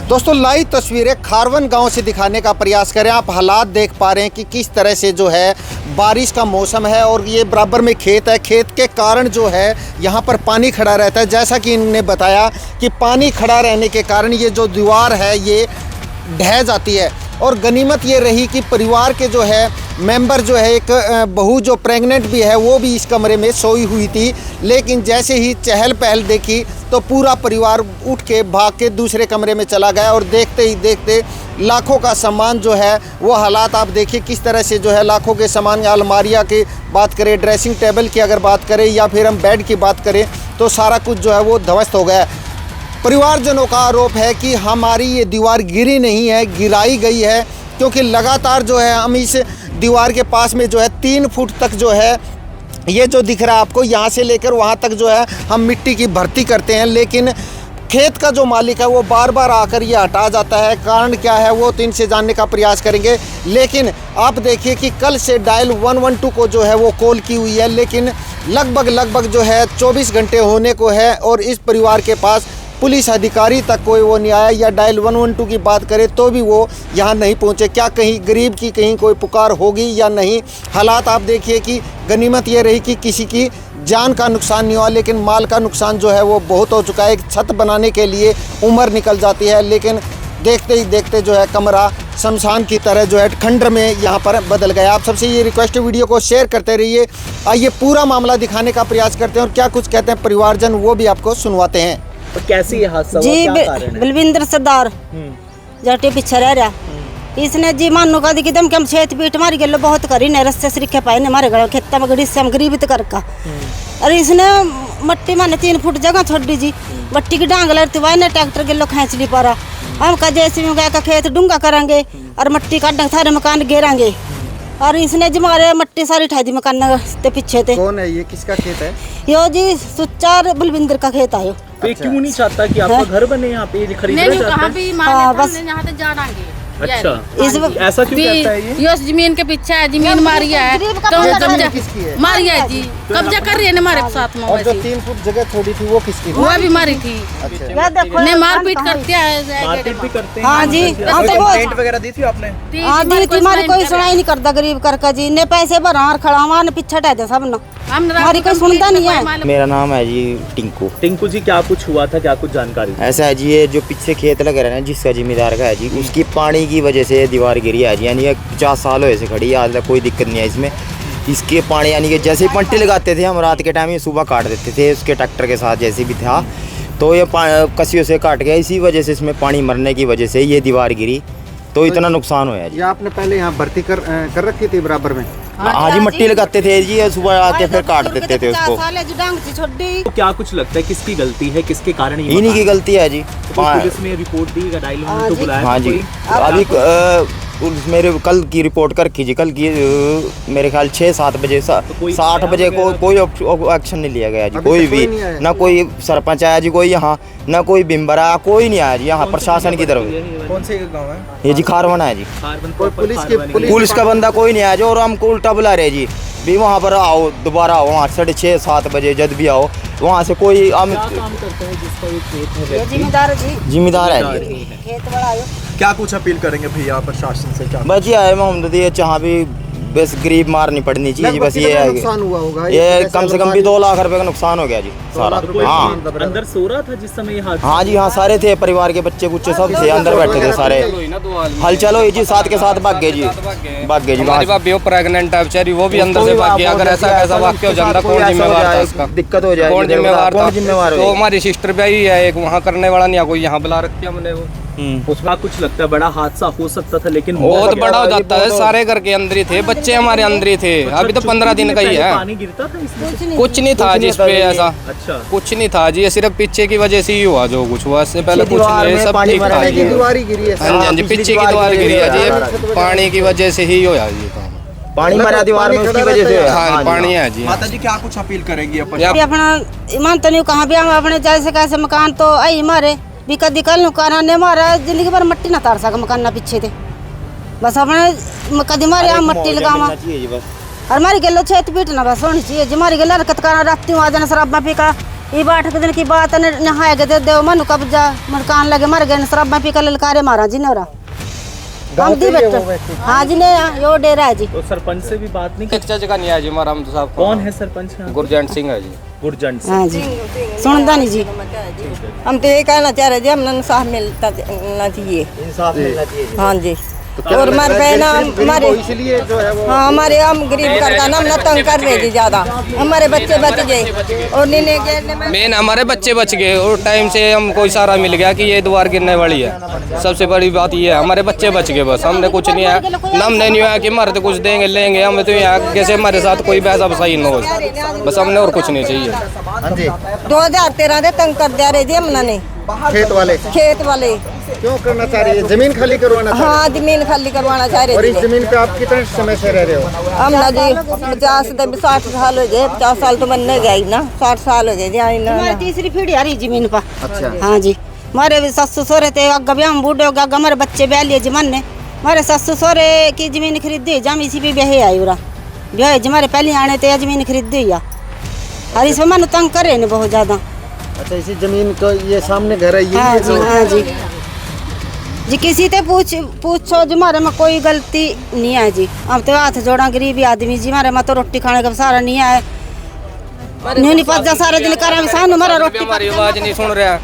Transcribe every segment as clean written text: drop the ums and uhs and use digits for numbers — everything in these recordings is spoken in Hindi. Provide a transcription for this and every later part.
दोस्तों लाइव तस्वीरें खारवन गांव से दिखाने का प्रयास करें। आप हालात देख पा रहे हैं कि किस तरह से जो है बारिश का मौसम है और ये बराबर में खेत है। खेत के कारण जो है यहाँ पर पानी खड़ा रहता है। जैसा कि इन्होंने बताया कि पानी खड़ा रहने के कारण ये जो दीवार है ये ढह जाती है। और गनीमत ये रही कि परिवार के जो है मेंबर जो है, एक बहू जो प्रेग्नेंट भी है वो भी इस कमरे में सोई हुई थी। लेकिन जैसे ही चहल पहल देखी तो पूरा परिवार उठ के भाग के दूसरे कमरे में चला गया और देखते ही देखते लाखों का सामान जो है वो हालात आप देखिए किस तरह से जो है लाखों के सामान, अलमारियाँ की बात करें, ड्रेसिंग टेबल की अगर बात करें या फिर हम बेड की बात करें तो सारा कुछ जो है वो ध्वस्त हो गया। परिवारजनों का आरोप है कि हमारी ये दीवार गिरी नहीं है, गिराई गई है, क्योंकि लगातार जो है हम इस दीवार के पास में जो है 3 फुट तक जो है ये जो दिख रहा है आपको, यहाँ से लेकर वहाँ तक जो है हम मिट्टी की भर्ती करते हैं। लेकिन खेत का जो मालिक है वो बार बार आकर ये हटा जाता है। कारण क्या है वो तो इनसे जानने का प्रयास करेंगे। लेकिन आप देखिए कि कल से डायल 112 को जो है वो कॉल की हुई है, लेकिन लगभग जो है 24 घंटे होने को है और इस परिवार के पास पुलिस अधिकारी तक कोई वो नहीं आया। या डायल 112 की बात करें तो भी वो यहाँ नहीं पहुँचे। क्या कहीं गरीब की कहीं कोई पुकार होगी या नहीं। हालात आप देखिए कि गनीमत ये रही कि किसी की जान का नुकसान नहीं हुआ, लेकिन माल का नुकसान जो है वो बहुत हो चुका है। एक छत बनाने के लिए उम्र निकल जाती है, लेकिन देखते ही देखते जो है कमरा शमशान की तरह जो है खंडर में यहाँ पर बदल गया। आप सबसे ये रिक्वेस्ट, वीडियो को शेयर करते रहिए। आइए पूरा मामला दिखाने का प्रयास करते हैं और क्या कुछ कहते हैं परिवारजन वो भी आपको सुनवाते हैं। तो कैसे ये हादसा हुआ, क्या कारण है? बलविंदर सरदार जाटे पीछे रह रहा, इसने जी मानो का दिखी दम के हम छेत पीट मार गेलो बहुत करी ने रस्ते सरीखे पाए ने मारे गए खेत में गड़ी से हम गरीब कर का। और इसने मट्टी माने 3 फुट जगह छोड़ दी जी, मट्टी की डांग लड़ती वाई ने ट्रैक्टर गेलो खींच ली पारा। हम का जैसे में गया का खेत डूंगा करेंगे और मट्टी काट सारे मकान घेरेंगे। और इसने जी मारे मट्टी सारी उठा दी मकान के पीछे थे। कौन है ये, किसका खेत है? यो जी सुच्चा बलविंदर का खेत आयो। तो क्यों नहीं चाहता कि आपका घर बने यहाँ पे, खरीदना चाहता है? बस यहाँ से जा डांगे। अच्छा, इस ऐसा क्यों करता है ये? यो जमीन के पीछे है, जमीन मारिया है तो कब्जा मारिया है जी, कब्जा कर रही है हमारे साथ में। और जो 3 फुट जगह छोड़ी थी वो किसकी थी? वो भी मारी थी। ने मारपीट करते हैं, मारपीट भी करते हैं। हाँ जी, कंप्लेंट वगैरह दी थी आपने? हाँ दी थी, हमारी कोई सुनाई नहीं करता गरीब करके जी ने पैसे भरा और खड़ा हमारे पीछे हटा दे सब ना, हमारी कोई सुनता नहीं है। मेरा नाम है जी टिंकू। टिंकू जी, क्या कुछ हुआ था, क्या कुछ जानकारी? ऐसा है जी, ये जो पीछे खेत लग रहा है ना जिसका जिम्मेदार का है जी, उसकी पानी की वजह से दीवार गिरी है जी। यानी ये 50 साल हुए से खड़ी है, आज तक कोई दिक्कत नहीं है इसमें। इसके पानी यानी कि जैसे ही पट्टी लगाते थे हम रात के टाइम, ये सुबह काट देते थे उसके ट्रैक्टर के साथ जैसे भी था, तो ये कसियों से काट गया। इसी वजह से इसमें पानी मरने की वजह से ये दीवार गिरी, तो इतना नुकसान हुआ है जी। ये आपने पहले यहाँ भर्ती कर रखी थी बराबर में? हाँ जी, मट्टी लगाते थे जी, सुबह आके फिर काट देते थे उसको। तो क्या कुछ लगता है किसकी गलती है, किसके कारण ये इन्हीं की गलती है जी। तो पुलिस में रिपोर्ट दी, डायल 112 बुलाया? हाँ जी, अभी मेरे कल की रिपोर्ट कर कीजिए। कल की मेरे ख्याल 6-7 बजे 60 बजे को कोई एक्शन नहीं लिया गया जी। कोई भी ना, कोई सरपंच आया जी, कोई यहाँ ना कोई बिम्बर आया, कोई नहीं आया जी यहाँ प्रशासन की तरफ। कौन से गाँव है ये जी? खारवन है जी। पुलिस का बंदा कोई नहीं आया जी, और हमको उल्टा बुला रहे जी भी वहाँ पर आओ, दोबारा आओ वहाँ 6:30-7 बजे जब भी आओ वहाँ से कोई काम करता है जिसका ये खेत है? जिम्मेदार है जी। खेत बड़ा आयो। क्या कुछ अपील करेंगे भैया प्रशासन से? क्या बस ये है मोहम्मद, ये जहाँ भी बस गरीब मार नहीं पड़नी चाहिए, बस ये है। नुकसान हुआ होगा ये कम से कम भी 2 लाख रुपए का नुकसान हो गया जी सारा। हाँ अंदर सो रहा था जिस समय ये हादसा? हाँ जी, हाँ सारे थे, परिवार के बच्चे कुछ सब थे, अंदर बैठे थे सारे। हल चलो ये जी साथ के साथ भाग गए जी, भाग गए जी। हमारी भाभी वो प्रेग्नेंट है बेचारी, वो भी अंदर से भाग गया। अगर ऐसा कैसा वाक्य हो जाता, कौन जिम्मेवार था इसका? दिक्कत हो जाएगी, कौन जिम्मेवार था? तो हो? हमारी सिस्टर भी आई है एक, वहाँ करने वाला नहीं, कोई यहाँ बुला रखी हमने। वो उसका कुछ लगता है बड़ा हादसा हो सकता था, लेकिन बहुत बड़ा हो जाता है। सारे घर के अंदर ही थे, बच्चे हमारे अंदर ही थे। अभी तो 15 दिन का ही है। पानी गिरता था इसमें? कुछ नहीं था जी इस पे ऐसा। अच्छा, कुछ नहीं था जी, सिर्फ पीछे की वजह से ही हुआ जो कुछ हुआ, इससे पहले कुछ नहीं, सब ठीक था जी। दीवार गिरी है? हाँ जी, हाँ जी, पीछे की दीवार गिरी है जी, पानी की वजह से ही हुआ जी। पानी मारा दीवार में, उसकी वजह से। हाँ पानी है जी। माता जी, क्या कुछ अपील करेंगी अपना ईमान तो नहीं कहाँ भी हम अपने जैसे कैसे मकान तो आई मारे भी कदी कल नुकाना ने मारा, जिंदगी भर मट्टी ना तार सका मकान ना पीछे थे, बस अपने कदी मारे हम मट्टी लगावा और मारी गेलो छेत पीट ना बस होनी चाहिए जी। मारी गेलो हरकत करा राती आ जाना शराब में पीका ये 8 दिन की बात है, नहाए गए दे मनु कब्जा मकान लगे मर गए शराबा पी कर ललकारे मारा जी ने हम दी बेटा। हाँ जी ने यो डेरा है जी। तो सरपंच से भी बात नहीं की? शिक्षा जगह नहीं है जी हमारा, हम तो साहब कौन है सरपंच यहाँ? गुरजंट सिंह है जी। गुरजंट सिंह। हाँ जी सुनता नहीं जी। हम तो ये कहना चाह रहे जी, हमने इंसाफ मिलना चाहिए। इंसाफ मिलना चाहिए। हाँ जी। और मर गए ना हमारे, इसलिए जो है वो हाँ हमारे हम गरीब करका ना हम तंग कर रहे जी ज्यादा, हमारे बच्चे बच गए और मेन हमारे बच्चे बच गए और टाइम से हमको इशारा मिल गया कि ये दीवार गिरने वाली है। सबसे बड़ी बात ये है हमारे बच्चे बच गए, बस हमने कुछ नहीं है, हमने नहीं है कि मर्द कुछ देंगे लेंगे, हमें तो यहाँ कैसे हमारे साथ कोई पैसा बसाई न हो, बस हमने और कुछ नहीं चाहिए। हाँ जी 2013 से तंग कर दिया रहे जी हमने खेत वाले क्यों करना चाह रही है? जमीन खाली करवाना चाह रही हाँ जमीन खाली करवाना चाह है? और रहे इस थे जमीन पे आप कितने समय से रह रहे हो? हम ना जी 50 से 60 साल हो गए, 50 साल तो बनने गए ना, 60 साल हो गए जी आई ना। हमारी तीसरी पीढ़ी आ रही जमीन पर। अच्छा। हाँ जी हमारे भी ससुर सहुरे थे, अग्गा भी हम बूढ़े हो गए, हमारे बच्चे ब्याह लिए जमन ने, हमारे ससुर सहुरे की जमीन खरीदी जम इसी पे ब्याह आई उरा ब्याह हमारे पहले आने थे जमीन खरीदी या और इसमें मन तंग कर रहे बहुत ज्यादा। अच्छा इसी जमीन को ये सामने घर है ये? हाँ जी हाँ जी किसी से पूछो जी हमारे में कोई गलती नहीं है जी, हम तो हाथ जोड़ा गरीबी आदमी जी, हमारे में तो रोटी खाने का सारा नहीं है, नहीं पता सारे दिन कर हमारा रोटी हमारी आवाज नहीं सुन रहा,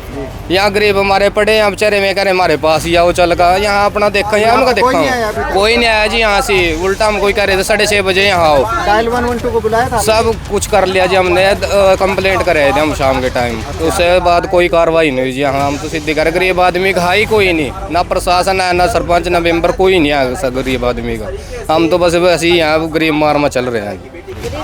यहाँ गरीब हमारे पड़े हैं बेचारे में कह रहे हमारे पास ही आओ चल का, यहाँ अपना देखा यहाँ उनका देखा कोई नहीं आया जी। यहाँ से उल्टा हम कोई कह रहे थे 6:30 बजे यहाँ आओ, डायल 112 को बुलाया था? सब कुछ कर लिया जी हमने, कंप्लेंट कर रहे थे हम शाम के टाइम, तो उसके बाद कोई कार्रवाई नहीं हुई जी। यहाँ हम तो सीधे कर गरीब आदमी का ही कोई नहीं, ना प्रशासन है ना सरपंच ना मेंबर, कोई नहीं है गरीब आदमी का, हम तो बस ऐसे ही यहाँ गरीब मार में चल रहे हैं।